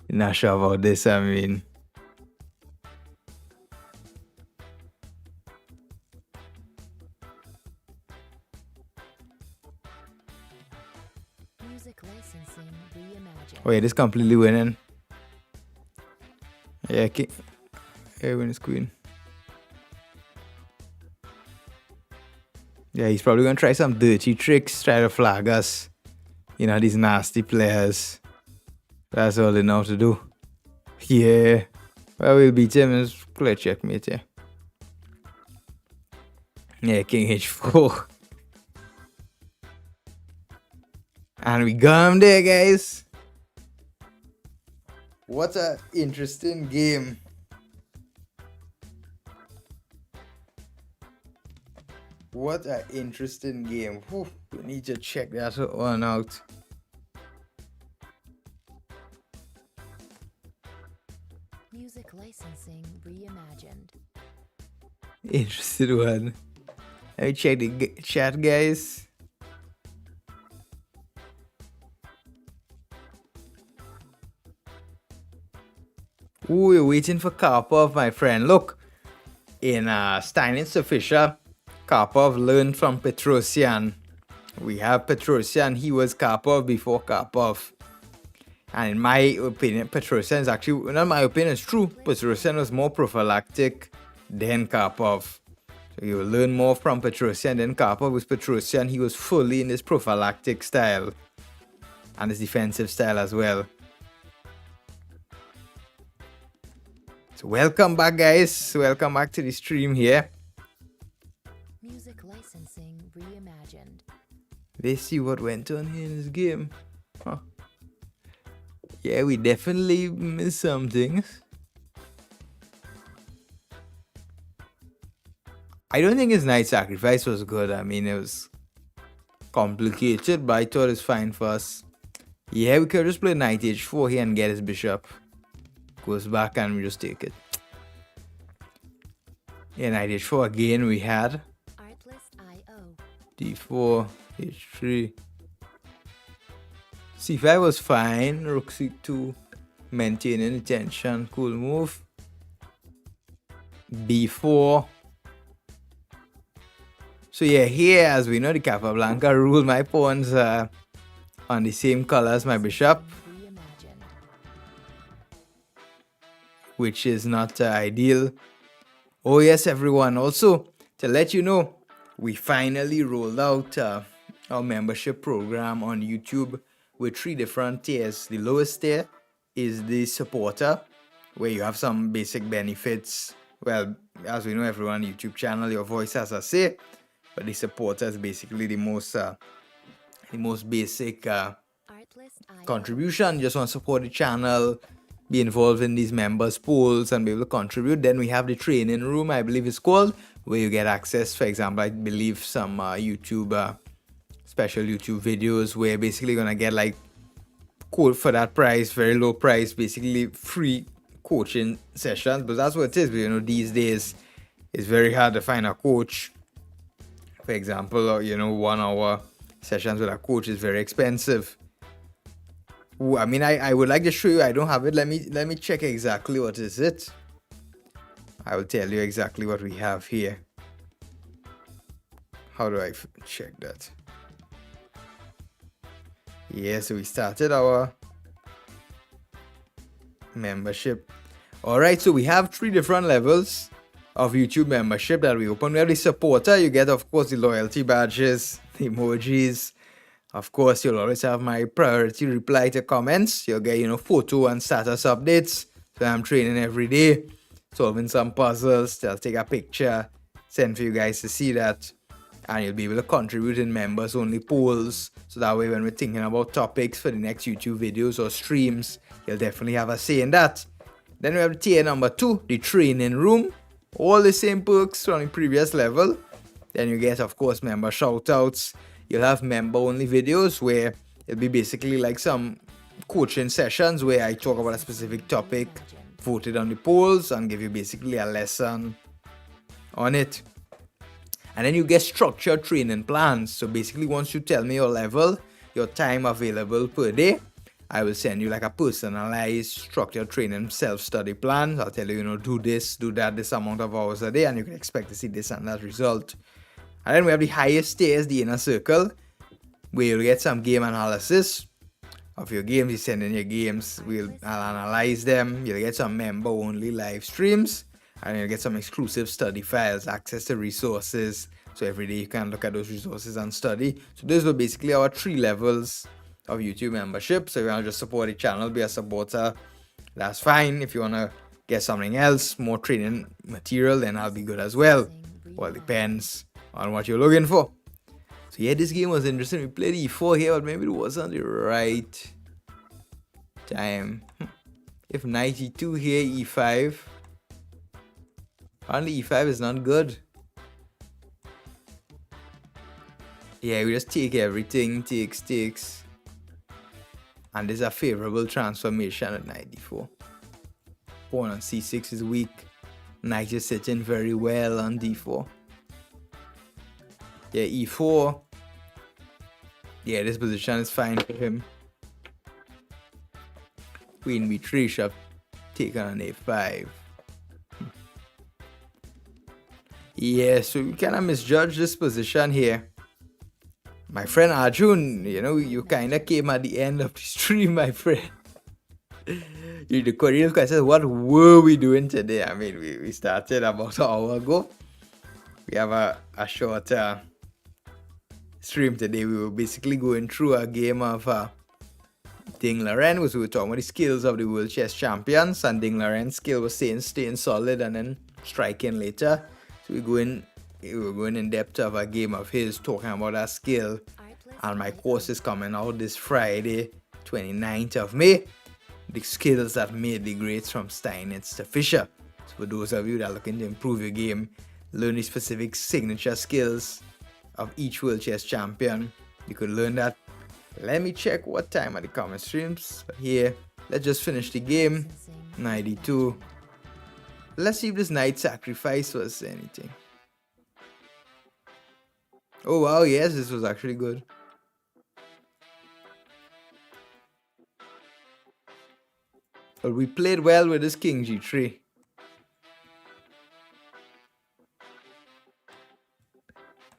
Not sure about this, I mean. Music licensing reimagined. Oh yeah, this completely winning. Yeah, king. Yeah, win his queen. Yeah, he's probably gonna try some dirty tricks, try to flag us. You know, these nasty players. That's all they know how to do. Yeah. Well, we'll beat him and clear checkmate, yeah. Yeah, king h4. And we got him there, guys. What an interesting game. What an interesting game. Whew, we need to check that one out. Music licensing reimagined. Interesting one. Let me check the chat, guys. Ooh, we're waiting for Karpov, my friend. Look, in Steinitz Fischer, Karpov learned from Petrosian. We have Petrosian, he was Karpov before Karpov. And in my opinion, Petrosian is actually, not my opinion, it's true. Petrosian was more prophylactic than Karpov. So you will learn more from Petrosian than Karpov. With Petrosian, he was fully in his prophylactic style and his defensive style as well. So welcome back, guys. Welcome back to the stream here. Music licensing reimagined. Let's see what went on here in this game. Huh. Yeah, we definitely missed some things. I don't think his knight sacrifice was good. I mean, it was complicated, but I thought it was fine for us. Yeah, we could just play knight h4 here and get his bishop. Goes back and we just take it. Yeah, knight h4 again we had. Artlist.io. d4, h3. c5 was fine. Rook c2, maintaining the tension. Cool move. b4. So yeah, here, as we know, the Capablanca rule, my pawns on the same color as my bishop, Reimagined. which is not ideal. Oh yes, everyone. Also, to let you know, we finally rolled out our membership program on YouTube with 3 different tiers. The lowest tier is the supporter, where you have some basic benefits. Well, as we know, everyone on YouTube channel, your voice has a say. But the supporter is basically the most basic Artlist.io. contribution. You just want to support the channel, be involved in these members polls and be able to contribute. Then we have the training room, I believe it's called, where you get access, for example, I believe some YouTube special YouTube videos where basically you're gonna get like code for that price, very low price, basically free coaching sessions. But that's what it is. But, you know, these days it's very hard to find a coach. For example, you know, 1 hour sessions with a coach is very expensive. Ooh, I mean, I would like to show you. I don't have it. Let me check exactly what is it. I will tell you exactly what we have here. How do I check that? Yeah, so we started our membership. All right, so we have 3 different levels of YouTube membership that we open. We have the supporter. You get, of course, the loyalty badges, the emojis. Of course, you'll always have my priority reply to comments. You'll get, you know, photo and status updates. So I'm training every day, solving some puzzles. I'll take a picture, send for you guys to see that. And you'll be able to contribute in members only polls. So that way, when we're thinking about topics for the next YouTube videos or streams, you'll definitely have a say in that. Then we have tier number 2, the training room. All the same perks from the previous level. Then you get, of course, member shoutouts. You'll have member only videos where it'll be basically like some coaching sessions where I talk about a specific topic, voted on the polls, and give you basically a lesson on it. And then you get structured training plans. So basically, once you tell me your level, your time available per day, I will send you like a personalized structured training self-study plan. I'll tell you, you know, do this, do that, this amount of hours a day, and you can expect to see this and that result. And then we have the highest tier is the inner circle, where you'll get some game analysis of your games. You send in your games, I'll analyze them. You'll get some member-only live streams, and you'll get some exclusive study files, access to resources. So every day you can look at those resources and study. So those were basically our 3 levels of YouTube membership. So if you want to just support the channel, be a supporter, that's fine. If you want to get something else, more training material, then I'll be good as well. Well, it depends on what you're looking for. So yeah, this game was interesting. We played e4 here, but maybe it wasn't the right time. If knight e2 here, e5. Apparently e5 is not good. Yeah, we just take everything, takes. And there's a favorable transformation at knight d4. pawn on c6 is weak. Knight is sitting very well on d4. Yeah, e4. Yeah, this position is fine for him. Queen b3 should have taken on a5. Yeah, so you kind of misjudge this position here. My friend Arjun, you know, you kind of came at the end of the stream, my friend. The Korean question, what were we doing today? I mean, we started about an hour ago. We have a short stream today. We were basically going through a game of Ding Laren, which we were talking about the skills of the world chess champions, and Ding Laren's skill was staying solid and then striking later. So we were going in depth of a game of his, talking about that skill. And my course is coming out this Friday, 29th of May. The skills that made the greats from Steinitz to Fischer. So for those of you that are looking to improve your game, learn the specific signature skills of each world chess champion, you could learn that. Let me check what time are the comment streams. But here, let's just finish the game. 92. Let's see if this knight sacrifice was anything. Oh wow, yes, this was actually good. But we played well with this king g3.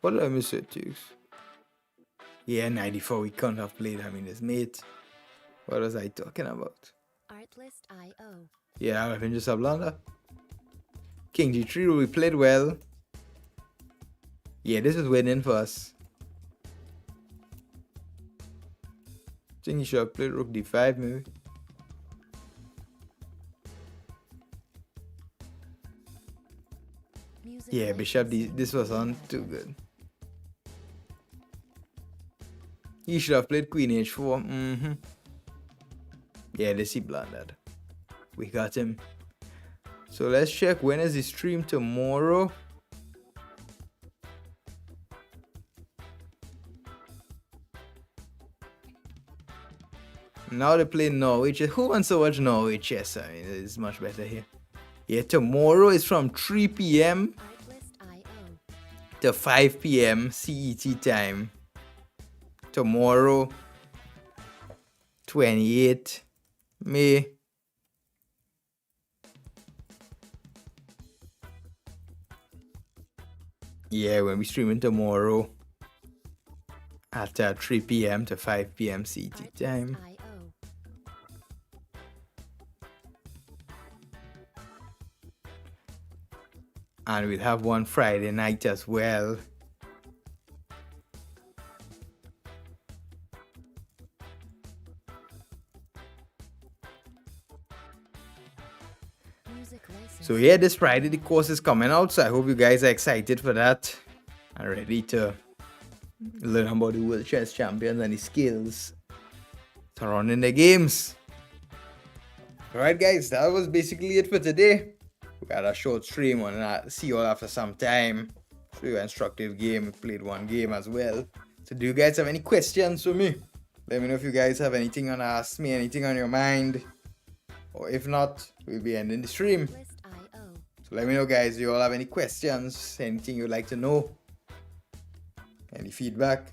What did I miss it, Tux? Yeah, 94, we couldn't have played him in his mate. What was I talking about? Artlist.io. Yeah, I've been just a blunder. King g3, we played well. Yeah, this is winning for us. I think he should have played rook d5 maybe. Yeah, bishop d, this was on too good. He should have played queen h4. Yeah, this he blundered. We got him. So let's check when is the stream tomorrow. Now they play Norway chess. Who wants to watch Norway chess? I mean, it's much better here. Yeah, tomorrow is from 3 p.m. to 5 p.m. CET time. Tomorrow, 28 May. Yeah, when we streaming tomorrow at 3 p.m. to 5 p.m. CET time. And we'll have one Friday night as well. So yeah, this Friday the course is coming out, so I hope you guys are excited for that and ready to learn about the world chess champions and the skills surrounding the games. Alright guys, that was basically it for today. We had a short stream on that. See you all after some time. Really instructive game. We played one game as well. So do you guys have any questions for me? Let me know if you guys have anything on ask me, anything on your mind. Or if not, we'll be ending the stream. So let me know guys, do you all have any questions? Anything you'd like to know? Any feedback?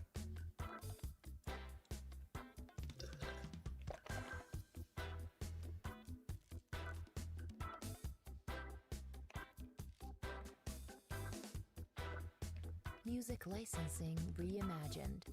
Music licensing reimagined.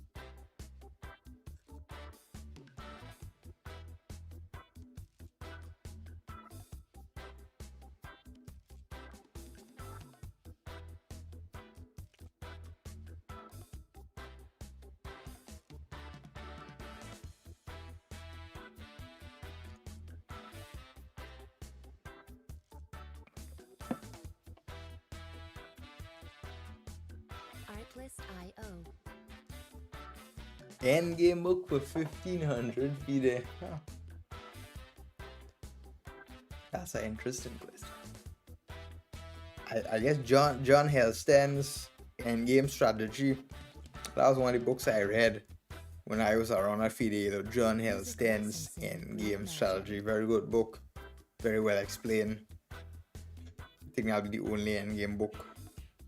Artlist.io. Endgame book for 1500 FIDE. Huh. That's an interesting question. I guess John Helston's Endgame Strategy. That was one of the books I read when I was around at FIDE. John Helston's Endgame Strategy. Very good book. very well explained. I think that'll be the only endgame book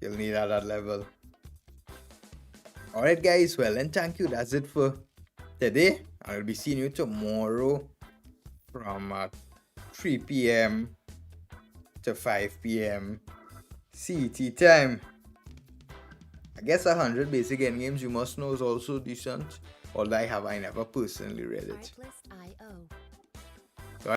you'll need at that level. Alright guys, well then thank you. That's it for today. I'll be seeing you tomorrow from 3 p.m. to 5 p.m. CET time. I guess 100 basic endgames you must know is also decent. Although I never personally read it. Artlist.io